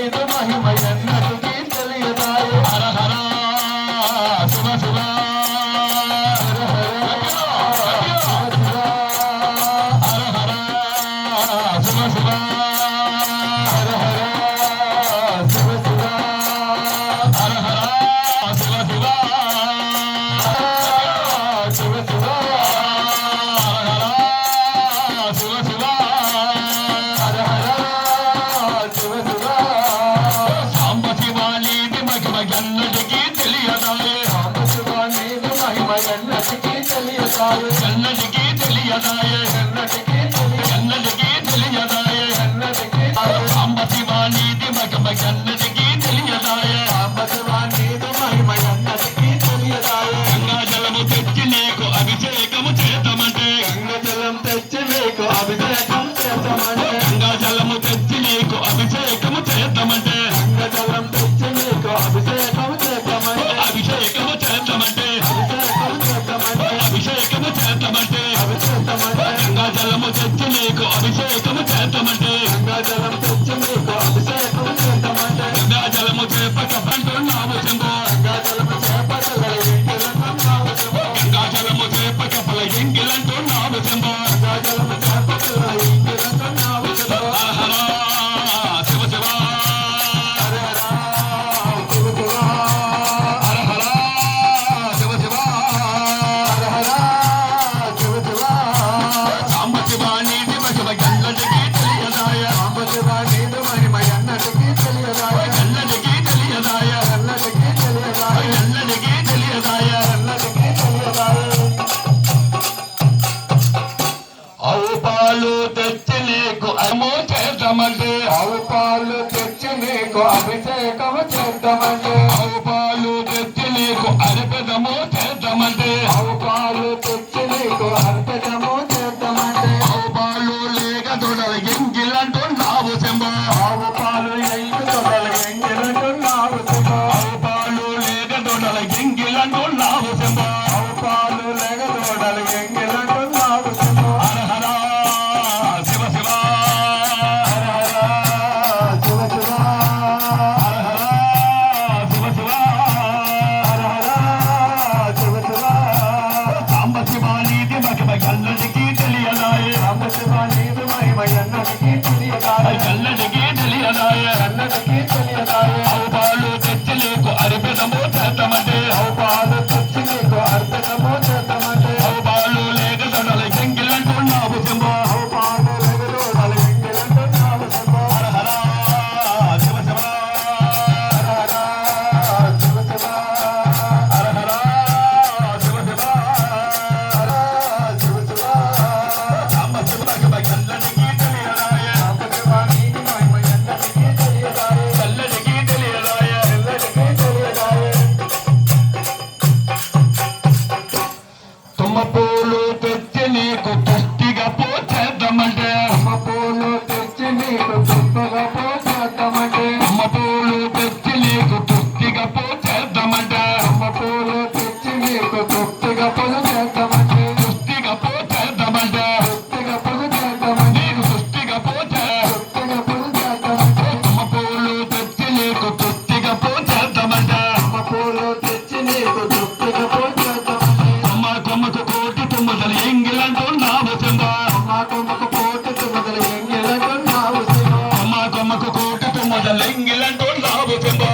నీదు మహిమ ఎన్నటికీ తెలియదాయే హర హర శివ శివ హర హర శివ శివ హర హర శివ శివ హర హర శివ శివ శివ శివ ఎన్నటికీ తెలియదాయే ఎన్నటికీ తెలియదాయే ఎన్నటికీ తెలియదాయే సాంబ శివ నీది మహిమ ఎన్నటికీ తెలియదాయే గంగా జలము తెచ్చి నీకు అభిషేకము చేద్దామంటే గంగా జలము తెచ్చి నీకు అభిషేకము చేద్దామంటే అభిషేకము చేద్దామంటే గంగా జలము తెచ్చి నీకు అభిషేకము చేద్దామంటే గంగా జలము చేపక పంటున్నాము శంభో గంగా జలము చేపక పల ఎంగిలంటున్నాము శంభో శివ శివ ఆవు పాలు తెచ్చి నీకు చేద్దామంటే ఆవు పాలు తెచ్చి నీకు అభిషేకము చేద్దామంటే ఆవు పాలు తెచ్చి నీకు అర్పితము చేద్దామంటే ఆవు పాలు తెచ్చి నీకు అర్పితము చేద్దామంటే ఆవు పాలు లేక దొడల ఎంగిలంటున్నావు శంభో ఆవు పాలు ఎంగి దొడలు ఎంగిలంటున్నావు శంభో ఆవు పాలు లేక దొడల ఎంగిలంటున్నావు శంభో ఆవు పాలు లేక దొడలు ఎంగిలంటున్నావు శంభో హర హర శివ శివ హర హర శివ శివ హర హర శివ శివ హర హర శివ శివ సాంబ శివ నీది మహిమ ఎన్నటికీ తెలియదాయే సాంబ శివ నీది మహిమ ఎన్నటికీ తెలియదాయే ఎన్నటికీ తెలియదాయే ఎన్నటికీ తెలియదాయే ఆవు పాలు తెచ్చి నీకు అర్పితము చేద్దామంటే ఆవు పాలు తెచ్చి నీకు అర్పితము చేద్దామంటే ఆవు పాలు లేక దొడల ఎంగిలంటున్నావు శంభో ఆవు పాలు లేక దొడలు ఎంగిలంటున్నావు శంభో హర హర శివ శివ హర హర శివ శివ హర హర శివ శివ హర శివ శివ సాంబ శివ మహిమ ఎన్నటికీ తెలియదాయే సాంబ శివ నీది మహిమ ఎన్నటికీ తెలియదాయే ఎన్నటికీ తెలియదాయే ఎన్నటికీ తెలియదాయే తుమ్మ పూలు తెచ్చి నీకు పుష్టిగా పోచేద్దామంటే అమ్మ పూలు తెచ్చి నీకు దుప్పగా పోసేద్దామంటే తుమ్మ పూలు తెచ్చి నీకు పుష్టిగా పోచేద్దామంటే అమ్మ పూలు తెచ్చి నీకు తృప్తిగా పొలు చేద్దామంటే పుష్టిగా పోచేద్దామంటే తృప్తిగా పొలు చేద్దామంటే నీకు పుష్టిగా పోచే తృప్తిగా పొలు చేద్దామంటే తుమ్మ పూలు తెచ్చి నీకు పుష్టిగా పోచేద్దామంటే అమ్మ పూలు తెచ్చి నీకు తృప్తిగా పొలు చేద్దామంటే కొమ్మ కొమ్మకు కోటి తుమ్మదలు ఎంగిలంటున్నావు శంభో అమ్మ కొమ్మకు పోటు తుమ్మదలు ఎంగిలంటున్నావు శివ కొమ్మ కొమ్మకు కోటి తుమ్మదలు ఎంగిలంటున్నావు శంభో